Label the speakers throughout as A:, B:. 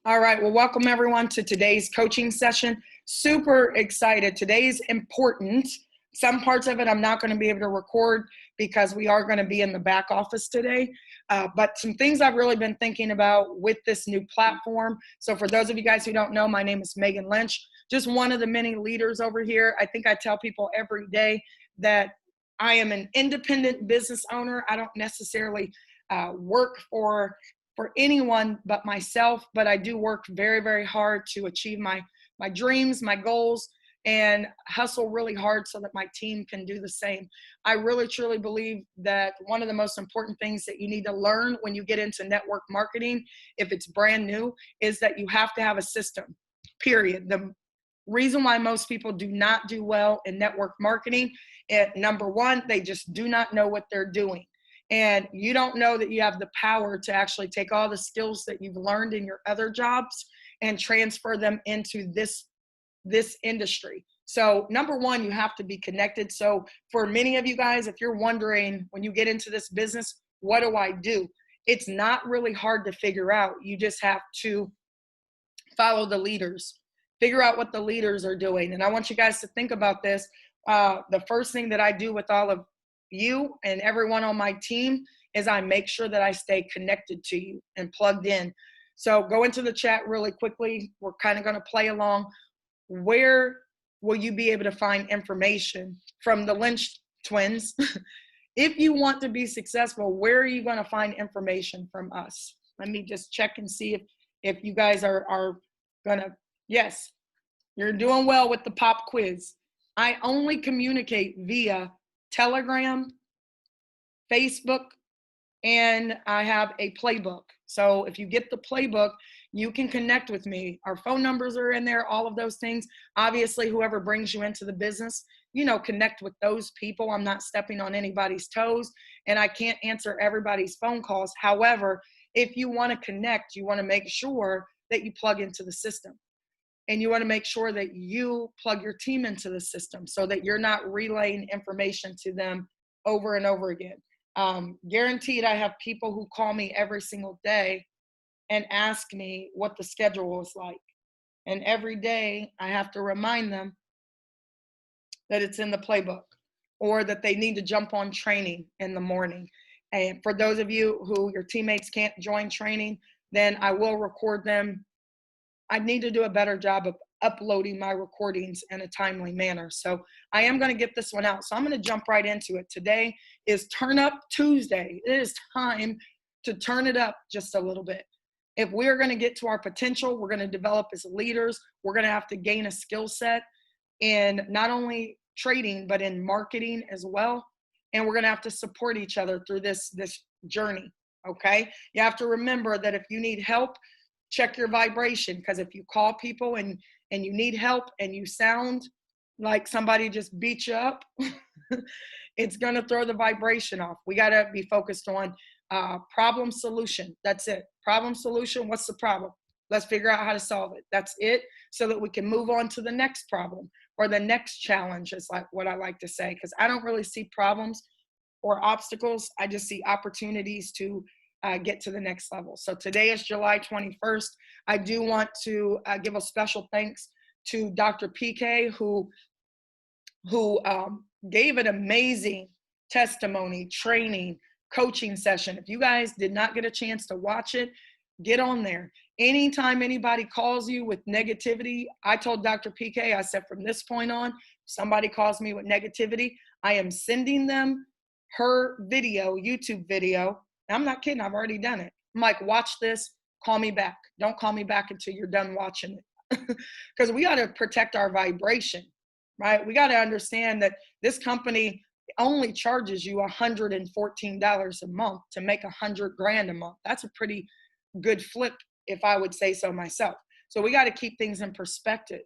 A: All right, well, welcome everyone to today's coaching session. Super excited. Today's important. Some parts of it I'm not going to be able to record because we are going to be in the back office today. But some things I've really been thinking about with this new platform. So for those of you guys who don't know, my name is Megan Lynch, just one of the many leaders over here. I think I tell people every day that I am an independent business owner. I don't necessarily work for anyone but myself, but I do work very, very hard to achieve my dreams, my goals, and hustle really hard so that my team can do the same. I really, truly believe that one of the most important things that you need to learn when you get into network marketing, if it's brand new, is that you have to have a system, period. The reason why most people do not do well in network marketing, number one, they just do not know what they're doing. And you don't know that you have the power to actually take all the skills that you've learned in your other jobs and transfer them into this industry. So number one, you have to be connected. So for many of you guys, if you're wondering when you get into this business, what do I do? It's not really hard to figure out. You just have to follow the leaders, figure out what the leaders are doing. And I want you guys to think about this. The first thing that I do with all of you and everyone on my team is I make sure that I stay connected to you and plugged in. So go into the chat really quickly. We're kind of going to play along. Where will you be able to find information from the Lynch twins? If you want to be successful, where are you going to find information from us? Let me just check and see if you guys are going to, yes, you're doing well with the pop quiz. I only communicate via Telegram, Facebook, and I have a playbook. So if you get the playbook, you can connect with me. Our phone numbers are in there, all of those things. Obviously, whoever brings you into the business, connect with those people. I'm not stepping on anybody's toes, and I can't answer everybody's phone calls. However, if you want to connect, you want to make sure that you plug into the system. And you want to make sure that you plug your team into the system so that you're not relaying information to them over and over again. Guaranteed, I have people who call me every single day and ask me what the schedule is like. And every day I have to remind them that it's in the playbook or that they need to jump on training in the morning. And for those of you who your teammates can't join training, then I will record them. I need to do a better job of uploading my recordings in a timely manner. So I am going to get this one out. So I'm going to jump right into it. Today is Turn Up Tuesday. It is time to turn it up just a little bit. If we're going to get to our potential, we're going to develop as leaders, we're going to have to gain a skill set in not only trading, but in marketing as well. And we're going to have to support each other through this journey. Okay. You have to remember that if you need help, check your vibration, because if you call people and you need help and you sound like somebody just beat you up, it's going to throw the vibration off. We got to be focused on problem solution. That's it. Problem solution. What's the problem? Let's figure out how to solve it. That's it, so that we can move on to the next problem or the next challenge, is like what I like to say, because I don't really see problems or obstacles. I just see opportunities to get to the next level. So today is July 21st. I do want to give a special thanks to Dr. PK, who gave an amazing testimony, training, coaching session. If you guys did not get a chance to watch it, get on there. Anytime anybody calls you with negativity, I told Dr. PK, I said, from this point on, if somebody calls me with negativity, I am sending them her video, YouTube video. I'm not kidding. I've already done it. I'm like, watch this, call me back. Don't call me back until you're done watching it. Because we got to protect our vibration, right? We got to understand that this company only charges you $114 a month to make $100,000 a month. That's a pretty good flip, if I would say so myself. So we got to keep things in perspective.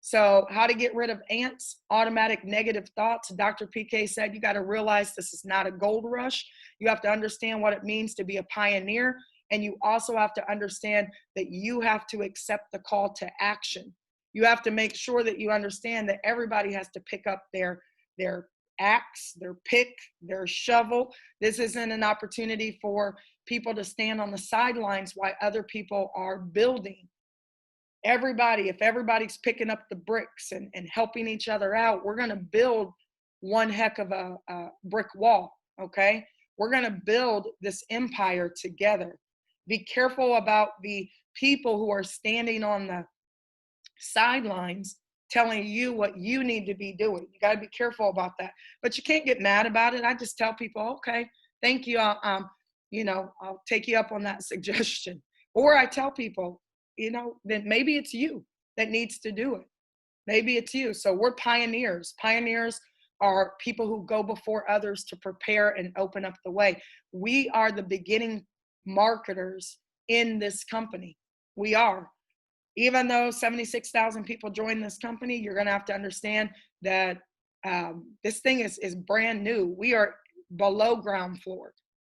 A: So how to get rid of ants, automatic negative thoughts. Dr. PK said you got to realize this is not a gold rush. You have to understand what it means to be a pioneer. And you also have to understand that you have to accept the call to action. You have to make sure that you understand that everybody has to pick up their axe, their pick, their shovel. This isn't an opportunity for people to stand on the sidelines while other people are building. Everybody, if everybody's picking up the bricks and helping each other out, we're going to build one heck of a brick wall, okay? We're going to build this empire together. Be careful about the people who are standing on the sidelines telling you what you need to be doing. You got to be careful about that. But you can't get mad about it. I just tell people, okay, thank you. I'll take you up on that suggestion. Or I tell people, then maybe it's you that needs to do it. Maybe it's you. So we're pioneers. Pioneers are people who go before others to prepare and open up the way. We are the beginning marketers in this company. We are. Even though 76,000 people join this company, you're going to have to understand that this thing is brand new. We are below ground floor.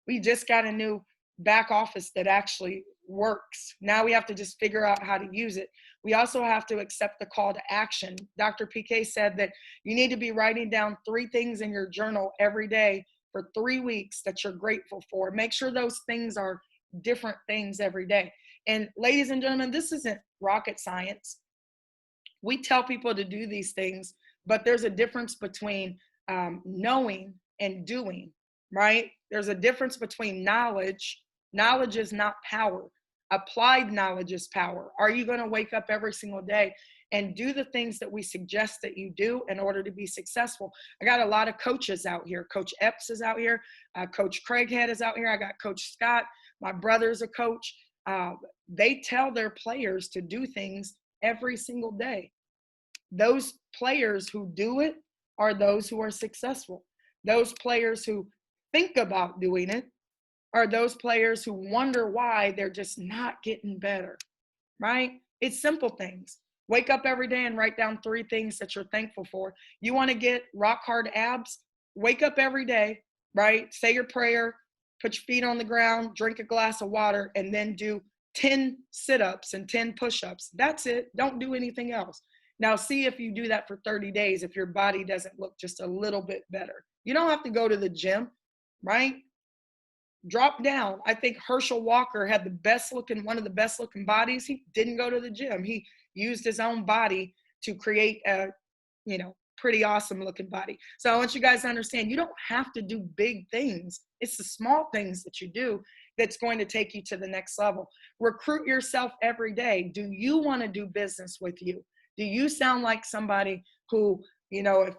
A: We just got a new back office that actually works. Now we have to just figure out how to use it. We also have to accept the call to action. Dr. PK said that you need to be writing down 3 things in your journal every day for 3 weeks that you're grateful for. Make sure those things are different things every day. And ladies and gentlemen, this isn't rocket science. We tell people to do these things, but there's a difference between knowing and doing, right? There's a difference between knowledge. Knowledge is not power. Applied knowledge is power. Are you going to wake up every single day and do the things that we suggest that you do in order to be successful? I got a lot of coaches out here. Coach Epps is out here. Coach Craighead is out here. I got Coach Scott. My brother's a coach. They tell their players to do things every single day. Those players who do it are those who are successful. Those players who think about doing it are those players who wonder why they're just not getting better, right? It's simple things. Wake up every day and write down 3 things that you're thankful for. You want to get rock hard abs? Wake up every day, right? Say your prayer, put your feet on the ground, drink a glass of water, and then do 10 sit-ups and 10 push-ups. That's it. Don't do anything else. Now, see if you do that for 30 days, if your body doesn't look just a little bit better. You don't have to go to the gym, right? Drop down. I think Herschel Walker had one of the best looking bodies. He didn't go to the gym. He used his own body to create a, pretty awesome looking body. So I want you guys to understand, you don't have to do big things. It's the small things that you do that's going to take you to the next level. Recruit yourself every day. Do you want to do business with you? Do you sound like somebody who, if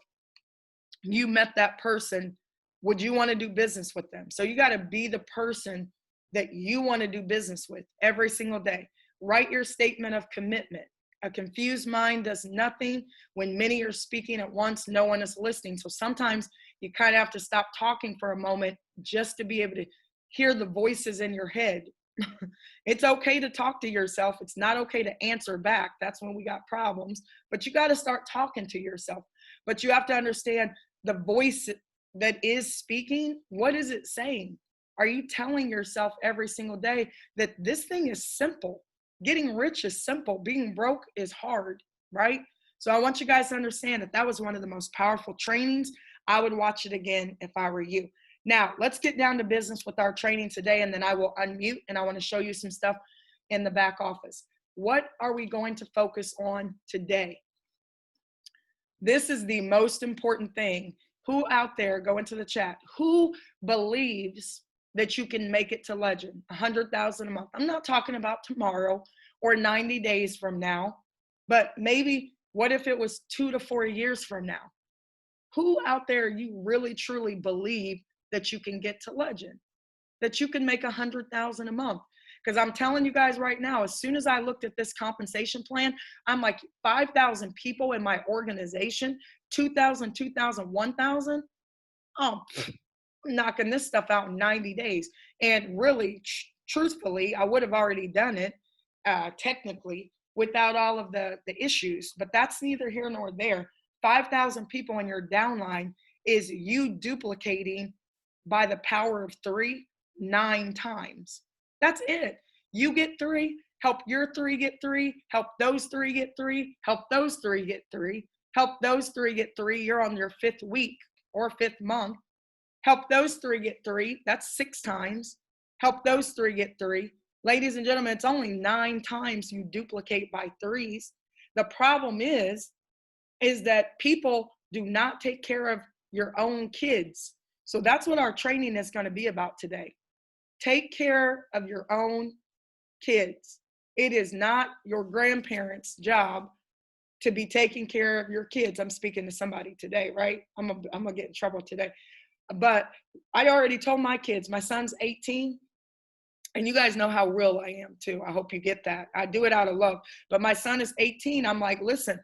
A: you met that person, would you want to do business with them? So you got to be the person that you want to do business with every single day. Write your statement of commitment. A confused mind does nothing. When many are speaking at once, no one is listening. So sometimes you kind of have to stop talking for a moment just to be able to hear the voices in your head. It's okay to talk to yourself. It's not okay to answer back. That's when we got problems. But you got to start talking to yourself. But you have to understand the voice that is speaking. What is it saying? Are you telling yourself every single day that this thing is simple? Getting rich is simple. Being broke is hard, right? So I want you guys to understand that was one of the most powerful trainings. I would watch it again if I were you. Now, let's get down to business with our training today, and then I will unmute, and I want to show you some stuff in the back office. What are we going to focus on today? This is the most important thing. Who out there, go into the chat, who believes that you can make it to legend, 100,000 a month? I'm not talking about tomorrow or 90 days from now, but maybe what if it was 2 to 4 years from now? Who out there you really truly believe that you can get to legend, that you can make 100,000 a month? Because I'm telling you guys right now, as soon as I looked at this compensation plan, I'm like 5,000 people in my organization, 2,000, 2,000, 1,000. Oh, I'm knocking this stuff out in 90 days. And really, truthfully, I would have already done it technically without all of the issues, but that's neither here nor there. 5,000 people in your downline is you duplicating by the power of 3, 9 times. That's it. You get 3, help your 3 get 3, help those 3 get 3, help those 3 get 3, help those 3 get 3. You're on your 5th week or 5th month. Help those 3 get 3. That's 6 times. Help those 3 get 3. Ladies and gentlemen, it's only 9 times you duplicate by 3s. The problem is that people do not take care of your own kids. So that's what our training is going to be about today. Take care of your own kids. It is not your grandparents' job to be taking care of your kids. I'm speaking to somebody today, right? I'm gonna get in trouble today. But I already told my kids, my son's 18, and you guys know how real I am too. I hope you get that. I do it out of love. But my son is 18. I'm like, listen,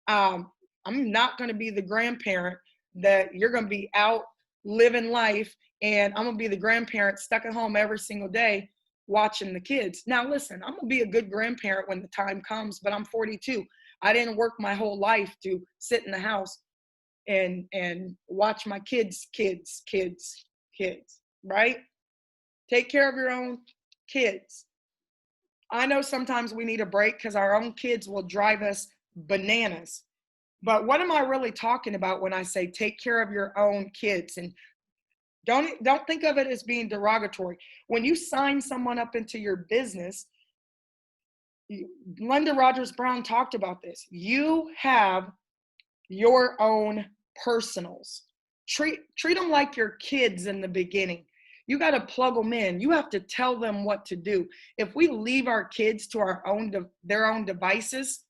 A: I'm not going to be the grandparent that you're going to be out living life, and I'm going to be the grandparent stuck at home every single day watching the kids. Now, listen, I'm going to be a good grandparent when the time comes, but I'm 42. I didn't work my whole life to sit in the house and watch my kids, right? Take care of your own kids. I know sometimes we need a break because our own kids will drive us bananas. But what am I really talking about when I say take care of your own kids? And don't think of it as being derogatory. When you sign someone up into your business, Linda Rogers Brown talked about this. You have your own personals. Treat them like your kids in the beginning. You got to plug them in. You have to tell them what to do. If we leave our kids to their own devices,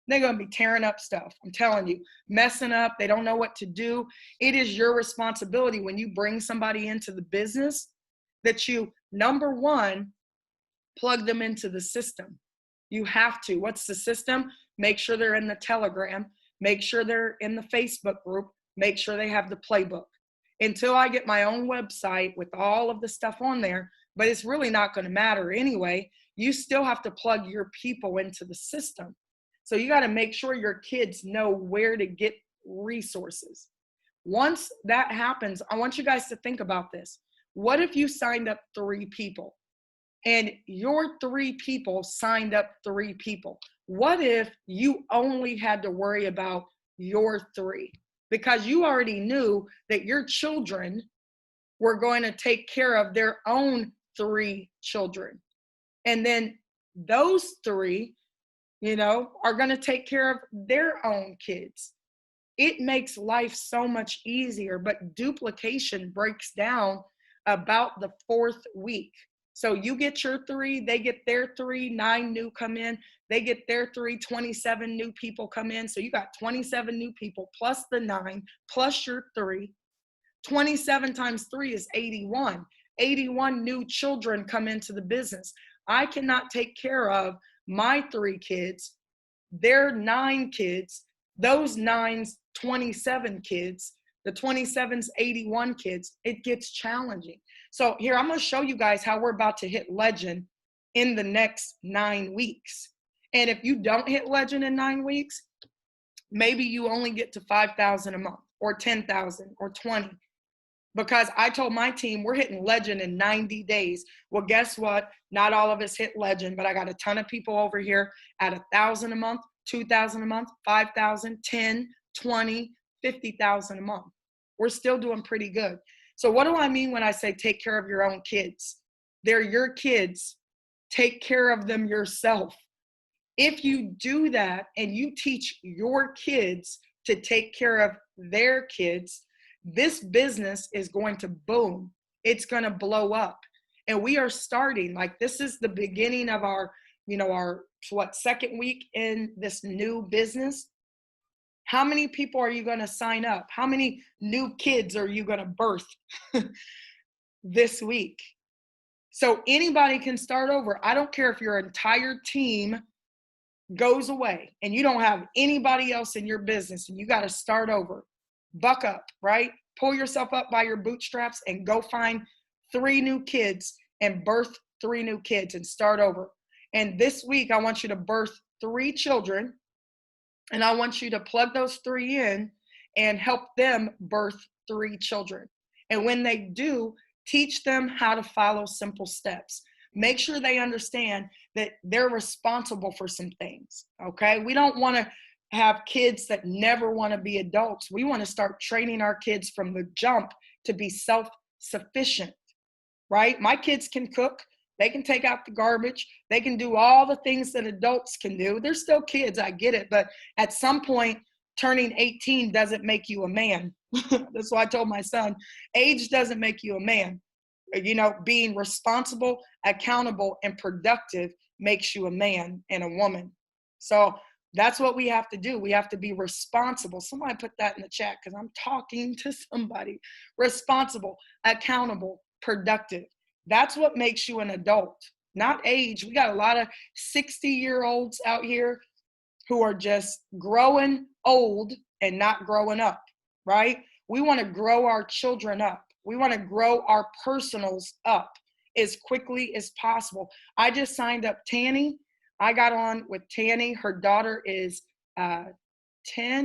A: they're going to be tearing up stuff. I'm telling you, messing up. They don't know what to do. It is your responsibility when you bring somebody into the business that you, number one, plug them into the system. You have to. What's the system? Make sure they're in the Telegram. Make sure they're in the Facebook group. Make sure they have the playbook. Until I get my own website with all of the stuff on there, but it's really not going to matter anyway. You still have to plug your people into the system. So you got to make sure your kids know where to get resources. Once that happens, I want you guys to think about this. What if you signed up 3 people and your 3 people signed up 3 people? What if you only had to worry about your 3? Because you already knew that your children were going to take care of their own 3 children. And then those 3, are going to take care of their own kids. It makes life so much easier, but duplication breaks down about the 4th week. So you get your 3, they get their 3, 9 new come in, they get their 3, 27 new people come in. So you got 27 new people plus the 9 plus your 3. 27 times 3 is 81. 81 new children come into the business. I cannot take care of my 3 kids, their 9 kids, those 9's 27 kids, the 27's 81 kids. It gets challenging. So here, I'm going to show you guys how we're about to hit legend in the next 9 weeks. And if you don't hit legend in 9 weeks, maybe you only get to 5,000 a month or 10,000 or 20. Because I told my team we're hitting legend in 90 days. Well, guess what? Not all of us hit legend, but I got a ton of people over here at 1,000 a month, 2,000 a month, 5,000, 10, 20, 50,000 a month. We're still doing pretty good. So what do I mean when I say take care of your own kids? They're your kids. Take care of them yourself. If you do that and you teach your kids to take care of their kids, this business is going to boom. It's going to blow up. And we are starting, like, this is the beginning of our 2nd week in this new business. How many people are you going to sign up? How many new kids are you going to birth this week? So anybody can start over. I don't care if your entire team goes away and you don't have anybody else in your business and you got to start over. Buck up, right? Pull yourself up by your bootstraps and go find 3 new kids and birth 3 new kids and start over. And this week, I want you to birth 3 children, and I want you to plug those 3 in and help them birth 3 children. And when they do, teach them how to follow simple steps. Make sure they understand that they're responsible for some things, okay? We don't want to have kids that never want to be adults. We want to start training our kids from the jump to be self-sufficient, right? My kids can cook. They can take out the garbage. They can do all the things that adults can do. They're still kids, I get it. But at some point, turning 18 doesn't make you a man. That's why I told my son, age doesn't make you a man. You know, being responsible, accountable, and productive makes you a man and a woman. So that's what we have to do. We have to be responsible. Somebody put that in the chat because I'm talking to somebody. Responsible, accountable, productive. That's what makes you an adult, not age. We got a lot of 60-year-olds out here who are just growing old and not growing up, right? We want to grow our children up. We want to grow our personals up as quickly as possible. I just signed up Tanny. I got on with Tanny. Her daughter is 10.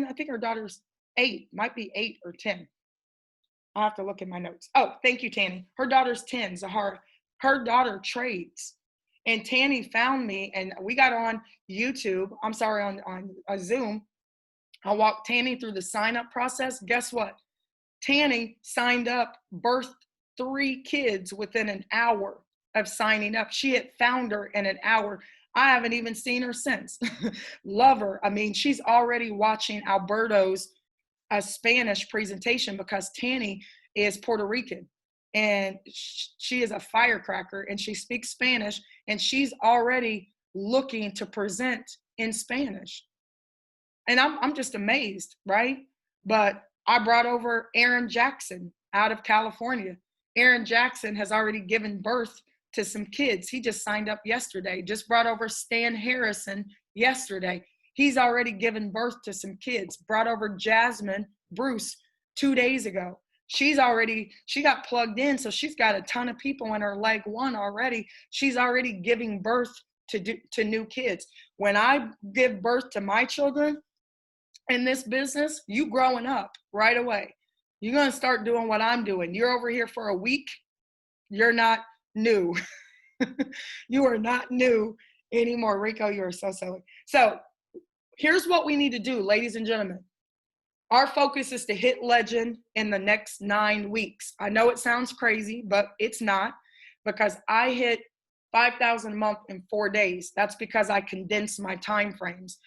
A: I think her daughter's 8, might be 8 or 10. I'll have to look in my notes. Oh, thank you, Tanny. Her daughter's 10, Zahara. Her daughter trades. And Tanny found me, and we got on YouTube. I'm sorry, on a Zoom. I walked Tanny through the sign-up process. Guess what? Tanny signed up, birthed 3 kids within an hour of signing up. She had found her in an hour. I haven't even seen her since. Love her. I mean, she's already watching Alberto's Spanish presentation because Tanny is Puerto Rican and she is a firecracker and she speaks Spanish and she's already looking to present in Spanish. And I'm just amazed, right? But I brought over Aaron Jackson out of California. Aaron Jackson has already given birth to some kids. He just signed up yesterday. Just brought over Stan Harrison yesterday. He's already given birth to some kids. Brought over Jasmine Bruce 2 days ago. She got plugged in, so she's got a ton of people in her leg one already. She's already giving birth to new kids. When I give birth to my children in this business, you growing up right away. You're going to start doing what I'm doing. You're over here for a week. You're not new. You are not new anymore. Rico, you are so silly. So here's what we need to do, ladies and gentlemen. Our focus is to hit legend in the next 9 weeks. I know it sounds crazy, but it's not, because I hit 5,000 a month in 4 days. That's because I condensed my time frames.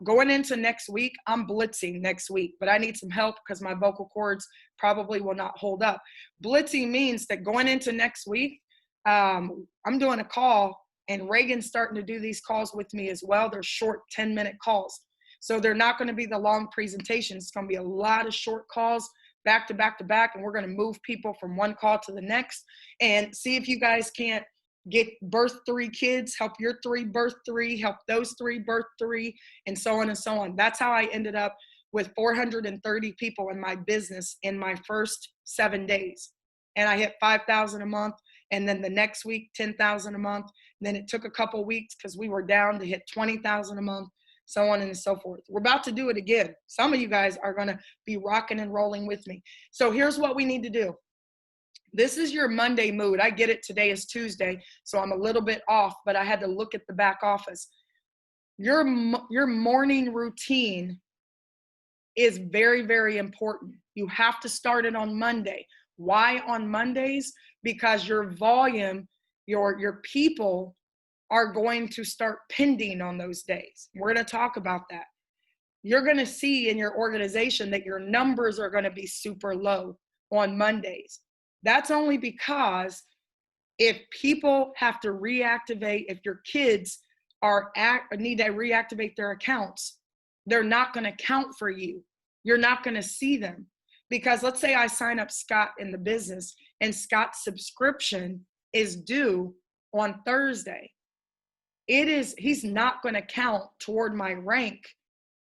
A: Going into next week, I'm blitzing next week, but I need some help because my vocal cords probably will not hold up. Blitzing means that going into next week, I'm doing a call, and Reagan's starting to do these calls with me as well. They're short 10-minute calls. So they're not going to be the long presentations. It's going to be a lot of short calls back to back to back, and we're going to move people from one call to the next and see if you guys can't get birth 3 kids, help your 3 birth 3, help those 3 birth 3, and so on and so on. That's how I ended up with 430 people in my business in my first 7 days. And I hit 5,000 a month. And then the next week, 10,000 a month. And then it took a couple weeks because we were down to hit 20,000 a month, so on and so forth. We're about to do it again. Some of you guys are going to be rocking and rolling with me. So here's what we need to do. This is your Monday mood. I get it. Today is Tuesday, so I'm a little bit off, but I had to look at the back office. Your morning routine is very, very important. You have to start it on Monday. Why on Mondays? Because your volume, your people are going to start pending on those days. We're going to talk about that. You're going to see in your organization that your numbers are going to be super low on Mondays. That's only because if people have to reactivate, if your kids need to reactivate their accounts, they're not going to count for you. You're not going to see them. Because let's say I sign up Scott in the business and Scott's subscription is due on Thursday. He's not going to count toward my rank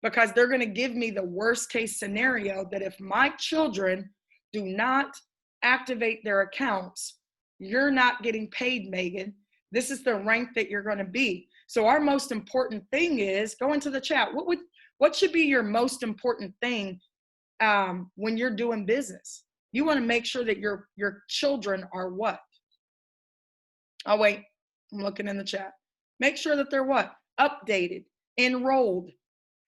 A: because they're going to give me the worst case scenario that if my children do not activate their accounts, you're not getting paid, Megan. This is the rank that you're going to be. So our most important thing is, go into the chat. What should be your most important thing when you're doing business? You want to make sure that your children are what? Oh, wait, I'm looking in the chat. Make sure that they're what? Updated, enrolled,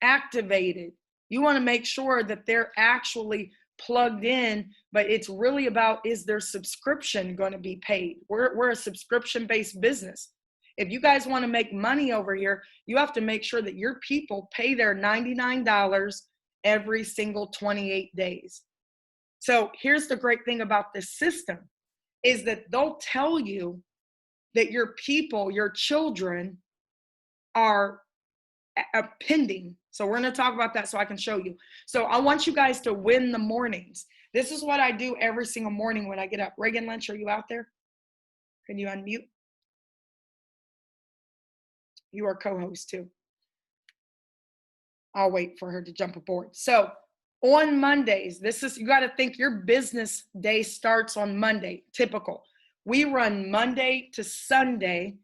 A: activated. You want to make sure that they're actually plugged in, but it's really about, is their subscription going to be paid? We're a subscription-based business. If you guys want to make money over here, you have to make sure that your people pay their $99 every single 28 days. So here's the great thing about this system is that they'll tell you that your people, your children are pending. So we're going to talk about that so I can show you. So I want you guys to win the mornings. This is what I do every single morning when I get up. Reagan Lynch, are you out there? Can you unmute? You are co-host too. I'll wait for her to jump aboard. So on Mondays, you got to think your business day starts on Monday, typical. We run Monday to Sunday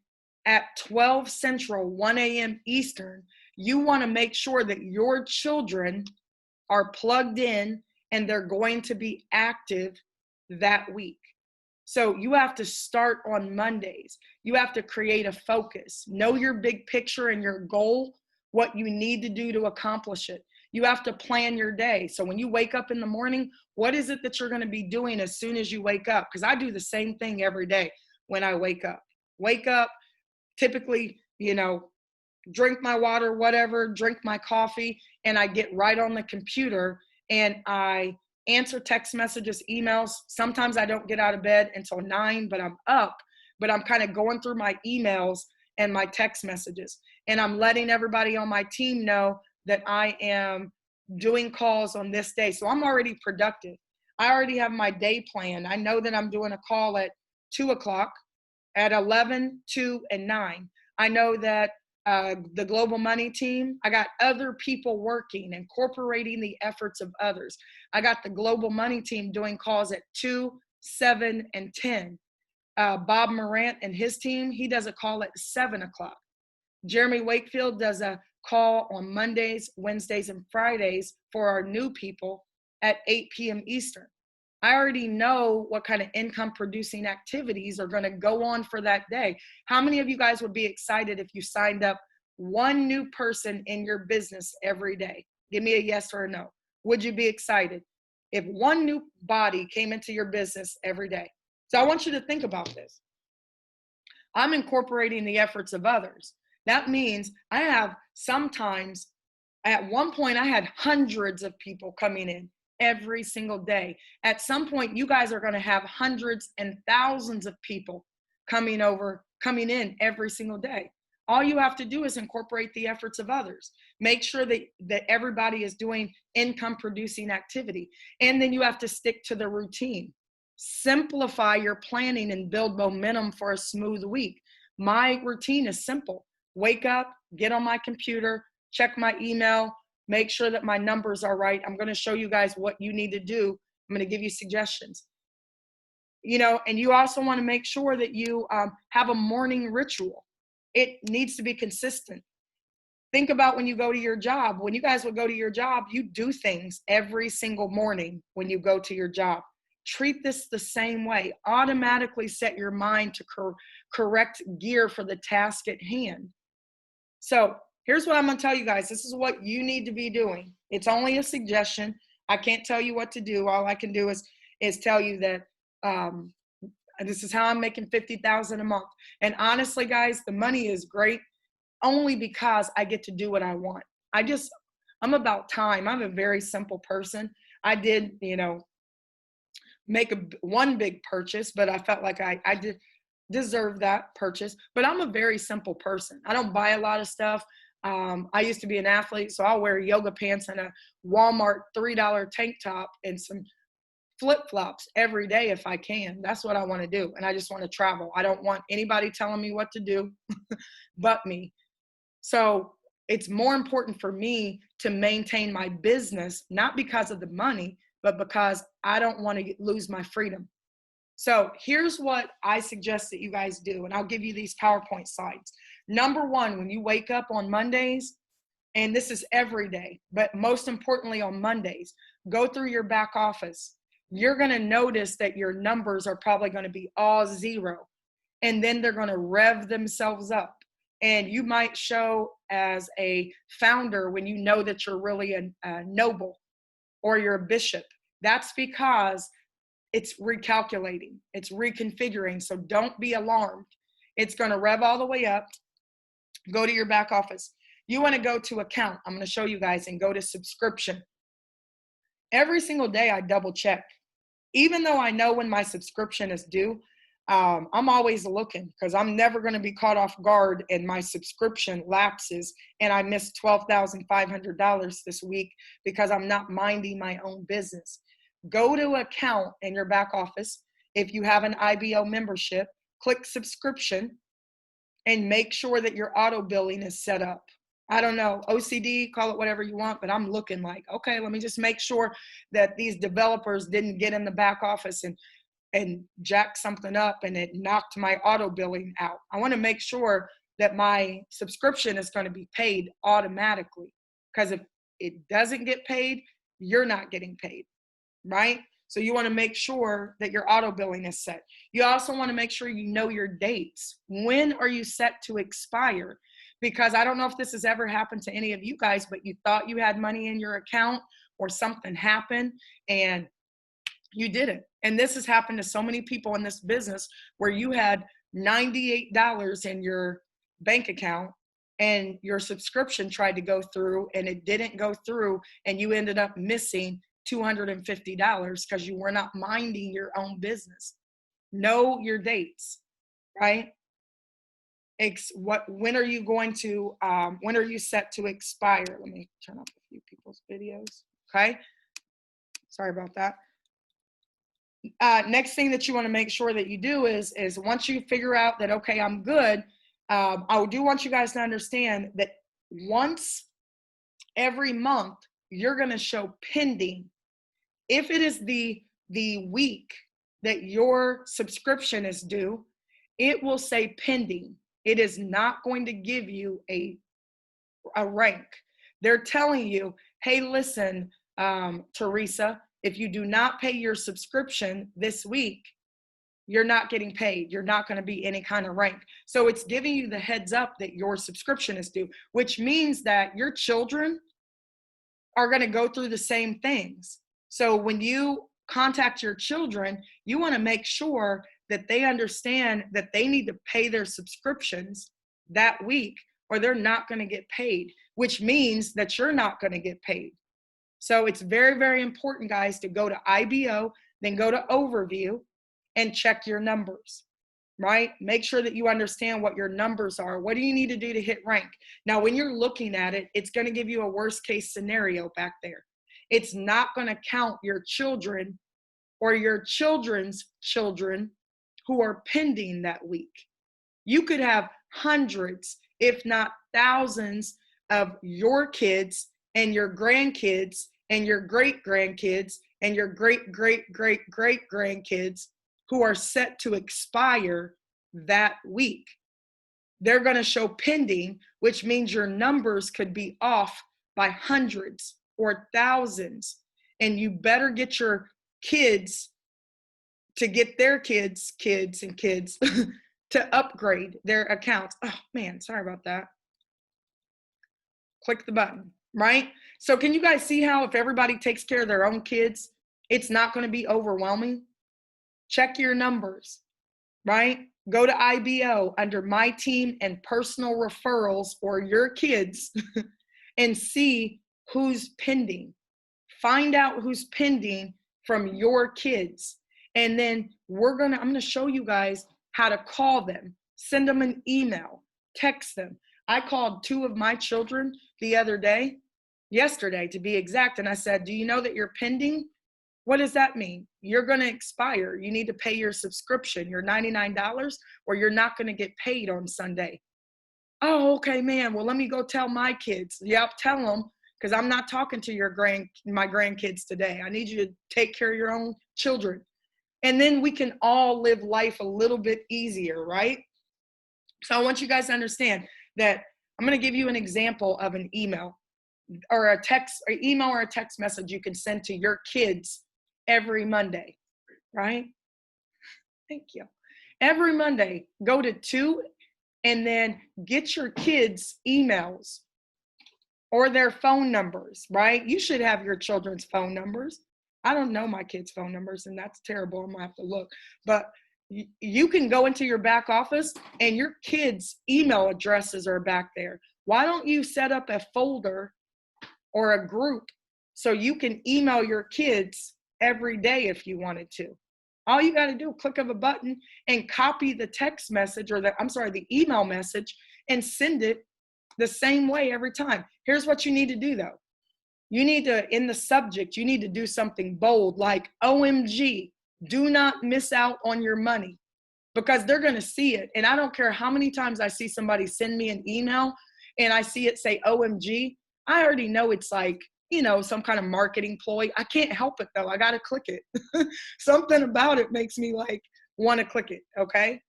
A: at 12 Central, 1 a.m. Eastern. You want to make sure that your children are plugged in and they're going to be active that week. So you have to start on Mondays. You have to create a focus. Know your big picture and your goal, what you need to do to accomplish it. You have to plan your day. So when you wake up in the morning, what is it that you're going to be doing as soon as you wake up? Because I do the same thing every day when I wake up. Wake up, typically, drink my water, whatever, drink my coffee, and I get right on the computer and I answer text messages, emails. Sometimes I don't get out of bed until 9, but I'm up, but I'm kind of going through my emails and my text messages. And I'm letting everybody on my team know that I am doing calls on this day. So I'm already productive. I already have my day planned. I know that I'm doing a call at 2 o'clock, at 11, 2, and 9. I know that the global money team, I got other people working, incorporating the efforts of others. I got the global money team doing calls at 2, 7, and 10. Bob Morant and his team, he does a call at 7 o'clock. Jeremy Wakefield does a call on Mondays, Wednesdays, and Fridays for our new people at 8 p.m. Eastern. I already know what kind of income producing activities are going to go on for that day. How many of you guys would be excited if you signed up one new person in your business every day? Give me a yes or a no. Would you be excited if one new body came into your business every day? So I want you to think about this. I'm incorporating the efforts of others. That means I have sometimes, at one point, I had hundreds of people coming in every single day. At some point, you guys are going to have hundreds and thousands of people coming in every single day. All you have to do is incorporate the efforts of others. Make sure that everybody is doing income producing activity. And then you have to stick to the routine. Simplify your planning and build momentum for a smooth week. My routine is simple. Wake up, get on my computer, check my email, make sure that my numbers are right. I'm going to show you guys what you need to do. I'm going to give you suggestions. And you also want to make sure that you have a morning ritual. It needs to be consistent. Think about when you go to your job. When you guys would go to your job, you do things every single morning when you go to your job. Treat this the same way. Automatically set your mind to correct gear for the task at hand. So here's what I'm going to tell you guys. This is what you need to be doing. It's only a suggestion. I can't tell you what to do. All I can do is tell you that this is how I'm making $50,000 a month. And honestly, guys, the money is great only because I get to do what I want. I'm about time. I'm a very simple person. I did, make one big purchase, but I felt like I did deserve that purchase. But I'm a very simple person. I don't buy a lot of stuff. I used to be an athlete, so I'll wear yoga pants and a Walmart $3 tank top and some flip-flops every day if I can. That's what I want to do. And I just want to travel. I don't want anybody telling me what to do but me. So it's more important for me to maintain my business, not because of the money, but because I don't want to lose my freedom. So here's what I suggest that you guys do, and I'll give you these PowerPoint slides. Number one, when you wake up on Mondays, and this is every day, but most importantly on Mondays, go through your back office. You're going to notice that your numbers are probably going to be all zero, and then they're going to rev themselves up. And you might show as a founder when you know that you're really a noble or you're a bishop. That's because it's recalculating, it's reconfiguring. So don't be alarmed. It's going to rev all the way up. Go to your back office. You want to go to account. I'm going to show you guys, and go to subscription. Every single day I double check. Even though I know when my subscription is due, I'm always looking, because I'm never going to be caught off guard and my subscription lapses and I missed $12,500 this week because I'm not minding my own business. Go to account in your back office. If you have an IBO membership, click subscription and make sure that your auto billing is set up. I don't know, OCD, call it whatever you want, but I'm looking like, okay, let me just make sure that these developers didn't get in the back office and jack something up and it knocked my auto billing out. I want to make sure that my subscription is going to be paid automatically, because if it doesn't get paid, you're not getting paid, right? So you want to make sure that your auto billing is set. You also want to make sure you know your dates. When are you set to expire? Because I don't know if this has ever happened to any of you guys, but you thought you had money in your account or something happened and you didn't. And this has happened to so many people in this business, where you had $98 in your bank account and your subscription tried to go through and it didn't go through, and you ended up missing $250 because you were not minding your own business. Know your dates, right? When are you going to, when are you set to expire? Let me turn off a few people's videos, okay? Sorry about that. Next thing that you want to make sure that you do is once you figure out that, okay, I'm good, I do want you guys to understand that once every month, you're going to show pending. If it is the week that your subscription is due, it will say pending. It is not going to give you a rank. They're telling you, hey, listen, Teresa, if you do not pay your subscription this week, you're not getting paid. You're not going to be any kind of rank. So it's giving you the heads up that your subscription is due, which means that your children are going to go through the same things. So when you contact your children, you want to make sure that they understand that they need to pay their subscriptions that week, or they're not going to get paid, which means that you're not going to get paid. So it's very, very important, guys, to go to IBO, then go to overview and check your numbers, right? Make sure that you understand what your numbers are. What do you need to do to hit rank? Now, when you're looking at it, it's going to give you a worst case scenario back there. It's not going to count your children or your children's children who are pending that week. You could have hundreds, if not thousands, of your kids and your grandkids and your great-grandkids and your great-great-great-great-grandkids who are set to expire that week. They're going to show pending, which means your numbers could be off by hundreds or thousands. And you better get your kids to get their kids to upgrade their accounts. Oh man, sorry about that. Click the button, right? So can you guys see how if everybody takes care of their own kids, it's not going to be overwhelming? Check your numbers, right? Go to IBO under My Team and Personal Referrals or Your Kids and see who's pending. Find out who's pending from your kids. And then I'm going to show you guys how to call them, send them an email, text them. I called 2 of my children the other day, yesterday to be exact, and I said, do you know that you're pending? What does that mean? You're going to expire. You need to pay your subscription, your $99, or you're not going to get paid on Sunday. Oh, okay, man. Well, let me go tell my kids. Yep, tell them, because I'm not talking to my grandkids today. I need you to take care of your own children. And then we can all live life a little bit easier, right? So I want you guys to understand that I'm going to give you an example of an email or a text, or email or a text message you can send to your kids every Monday, right? Thank you. Every Monday, go to 2 and then get your kids' emails or their phone numbers, right? You should have your children's phone numbers. I don't know my kids' phone numbers, and that's terrible. I'm gonna have to look. But you can go into your back office and your kids' email addresses are back there. Why don't you set up a folder or a group so you can email your kids every day if you wanted to? All you got to do, click of a button and copy the text message or the email message and send it the same way every time. Here's what you need to do though. You need to, in the subject, you need to do something bold like OMG, do not miss out on your money, because they're going to see it. And I don't care how many times I see somebody send me an email and I see it say OMG, I already know it's like, some kind of marketing ploy. I can't help it though. I got to click it. Something about it makes me like want to click it. Okay.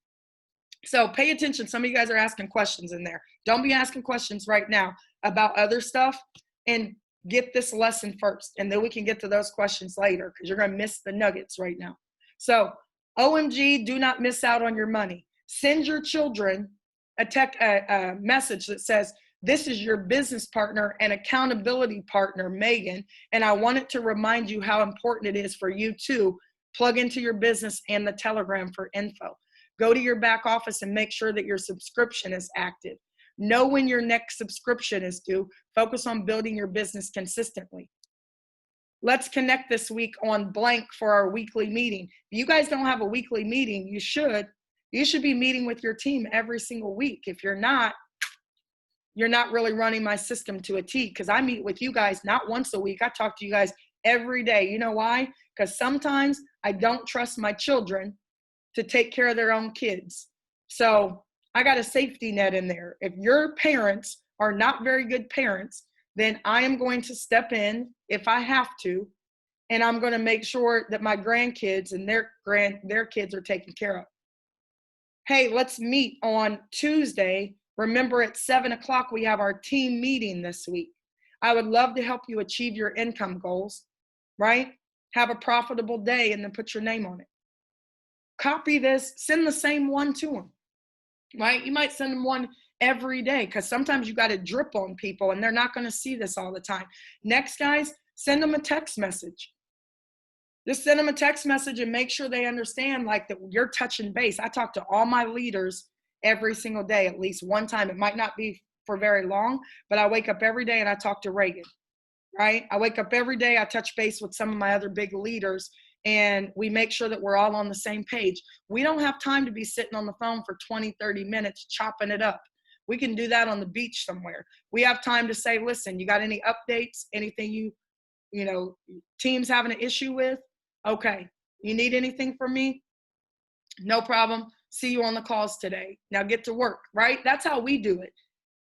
A: So pay attention. Some of you guys are asking questions in there. Don't be asking questions right now about other stuff, and get this lesson first. And then we can get to those questions later, because you're going to miss the nuggets right now. So OMG, do not miss out on your money. Send your children a message that says, this is your business partner and accountability partner, Megan, and I wanted to remind you how important it is for you to plug into your business and the Telegram for info. Go to your back office and make sure that your subscription is active. Know when your next subscription is due. Focus on building your business consistently. Let's connect this week on blank for our weekly meeting. If you guys don't have a weekly meeting, you should be meeting with your team every single week. If you're not really running my system to a T, because I meet with you guys not once a week. I talk to you guys every day. You know why? Because sometimes I don't trust my children to take care of their own kids. So I got a safety net in there. If your parents are not very good parents, then I am going to step in if I have to, and I'm going to make sure that my grandkids and their kids are taken care of. Hey, let's meet on Tuesday. Remember, at 7 o'clock, we have our team meeting this week. I would love to help you achieve your income goals, right? Have a profitable day and then put your name on it. Copy this, send the same one to them, right? You might send them one every day, because sometimes you got to drip on people and they're not going to see this all the time. Next, guys, send them a text message. Just send them a text message and make sure they understand like that you're touching base. I talk to all my leaders every single day, at least one time. It might not be for very long, but I wake up every day and I talk to Reagan, right? I wake up every day, I touch base with some of my other big leaders, and we make sure that we're all on the same page. We don't have time to be sitting on the phone for 20, 30 minutes chopping it up. We can do that on the beach somewhere. We have time to say, listen, you got any updates, anything team's having an issue with? Okay, you need anything from me? No problem. See you on the calls today. Now get to work, right? That's how we do it.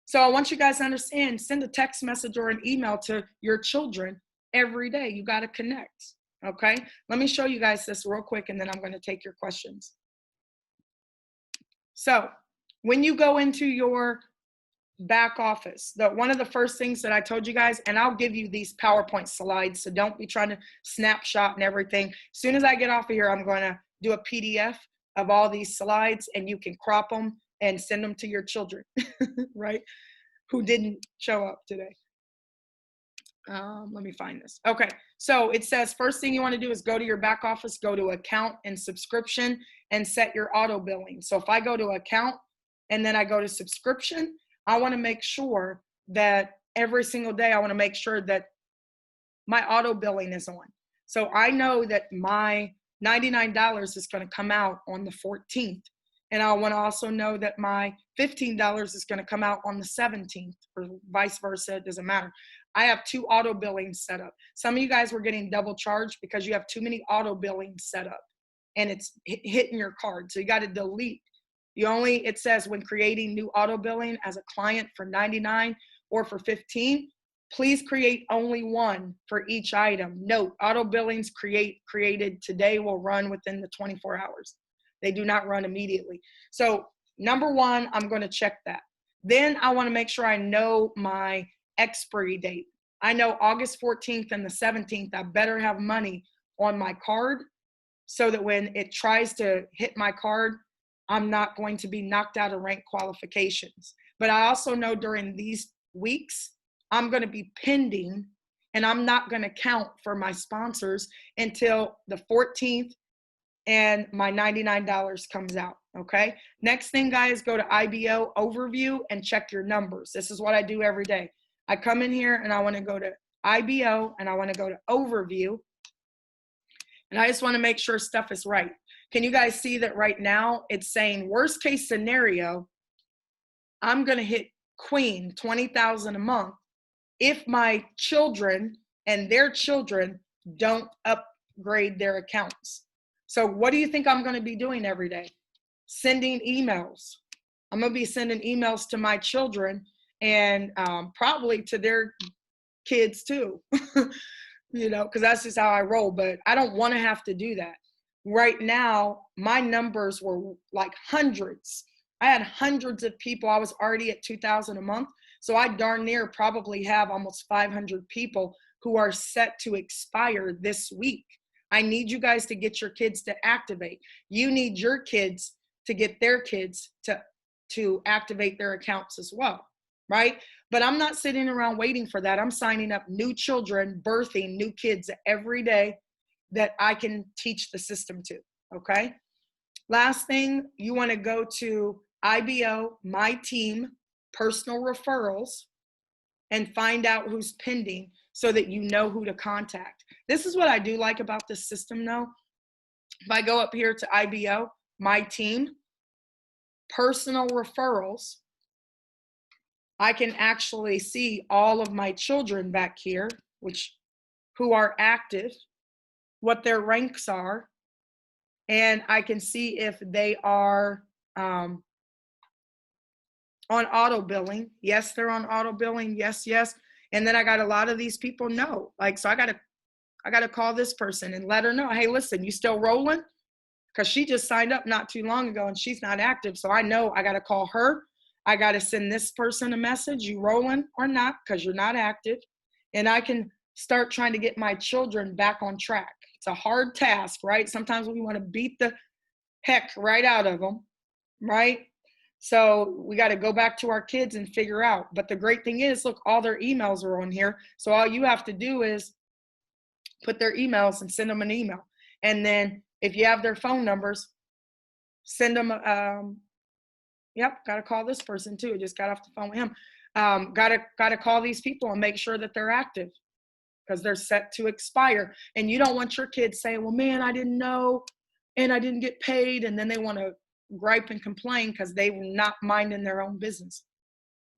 A: So I want you guys to understand, send a text message or an email to your children every day. You got to connect, okay? Let me show you guys this real quick, and then I'm going to take your questions. So when you go into your back office, one of the first things that I told you guys, and I'll give you these PowerPoint slides, so don't be trying to snapshot and everything. As soon as I get off of here, I'm going to do a PDF of all these slides, and you can crop them and send them to your children, right? Who didn't show up today. Let me find this. Okay, so it says first thing you want to do is go to your back office, go to account and subscription, and set your auto billing. So if I go to account and then I go to subscription, I want to make sure that every single day, I want to make sure that my auto billing is on. So I know that my $99 is going to come out on the 14th. And I want to also know that my $15 is going to come out on the 17th, or vice versa. It doesn't matter. I have 2 auto billings set up. Some of you guys were getting double charged because you have too many auto billings set up and it's hitting your card. So you got to delete. It says when creating new auto billing as a client for $99 or for $15, please create only one for each item. Note, auto billings created today will run within the 24 hours. They do not run immediately. So number one, I'm going to check that. Then I want to make sure I know my expiry date. I know August 14th and the 17th, I better have money on my card so that when it tries to hit my card, I'm not going to be knocked out of rank qualifications. But I also know during these weeks, I'm going to be pending and I'm not going to count for my sponsors until the 14th and my $99 comes out. Okay. Next thing, guys, go to IBO overview and check your numbers. This is what I do every day. I come in here and I want to go to IBO and I want to go to overview. And I just want to make sure stuff is right. Can you guys see that right now it's saying worst case scenario, I'm going to hit queen, 20,000 a month if my children and their children don't upgrade their accounts. So what do you think I'm going to be doing every day? Sending emails. I'm going to be sending emails to my children and probably to their kids too, you know, because that's just how I roll. But I don't want to have to do that. Right now, my numbers were like hundreds. I had hundreds of people. I was already at 2,000 a month. So I darn near probably have almost 500 people who are set to expire this week. I need you guys to get your kids to activate. You need your kids to get their kids to activate their accounts as well, right? But I'm not sitting around waiting for that. I'm signing up new children, birthing new kids every day that I can teach the system to, okay? Last thing, you want to go to IBO, My Team, Personal Referrals, and find out who's pending so that you know who to contact. This is what I do like about this system though. If I go up here to IBO, My Team, Personal Referrals, I can actually see all of my children back here, who are active, what their ranks are, and I can see if they are on auto billing. Yes, they're on auto billing. Yes, yes. And then I got a lot of these people know. Like, so I gotta call this person and let her know, hey, listen, you still rolling? Because she just signed up not too long ago and she's not active. So I know I gotta call her. I gotta send this person a message, you rolling or not, because you're not active. And I can start trying to get my children back on track. It's a hard task, right? Sometimes we want to beat the heck right out of them, right? So we got to go back to our kids and figure out. But the great thing is, look, all their emails are on here. So all you have to do is put their emails and send them an email. And then if you have their phone numbers, send them, yep, got to call this person too. Just got off the phone with him. Got to call these people and make sure that they're active because they're set to expire. And you don't want your kids saying, well, man, I didn't know and I didn't get paid. And then they want to gripe and complain because they were not minding their own business,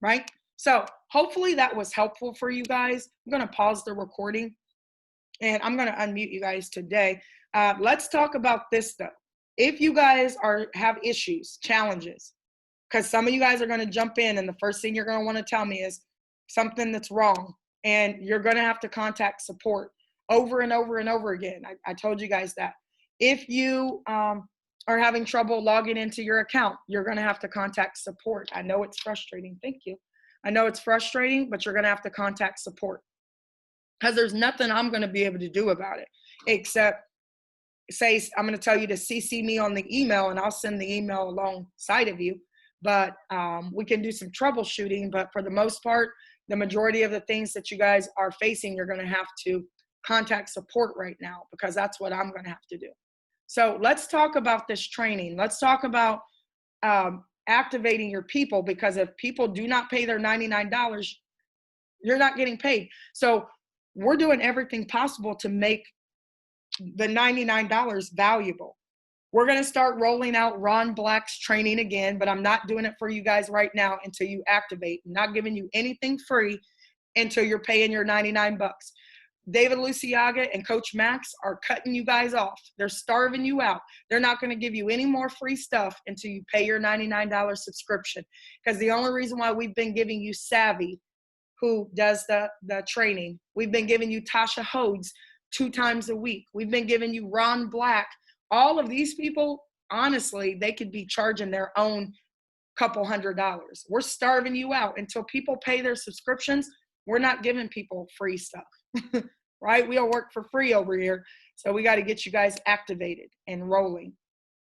A: right? So hopefully that was helpful for you guys. I'm going to pause the recording and I'm going to unmute you guys today. Let's talk about this though. If you guys have issues, challenges, because some of you guys are going to jump in and the first thing you're going to want to tell me is something that's wrong, and you're going to have to contact support over and over and over again. I told you guys that. If you are having trouble logging into your account, you're going to have to contact support. I know it's frustrating. Thank you. I know it's frustrating, but you're going to have to contact support because there's nothing I'm going to be able to do about it except say, I'm going to tell you to CC me on the email and I'll send the email alongside of you. But we can do some troubleshooting. But for the most part, the majority of the things that you guys are facing, you're going to have to contact support right now because that's what I'm going to have to do. So let's talk about this training. Let's talk about activating your people, because if people do not pay their $99, you're not getting paid. So we're doing everything possible to make the $99 valuable. We're going to start rolling out Ron Black's training again, but I'm not doing it for you guys right now until you activate. I'm not giving you anything free until you're paying your 99 bucks. David Luciaga and Coach Max are cutting you guys off. They're starving you out. They're not going to give you any more free stuff until you pay your $99 subscription. Because the only reason why we've been giving you Savvy, who does the training, we've been giving you Tasha Hodes 2 times a week. We've been giving you Ron Black. All of these people, honestly, they could be charging their own couple $100. We're starving you out until people pay their subscriptions. We're not giving people free stuff, right? We don't work for free over here. So we got to get you guys activated and rolling.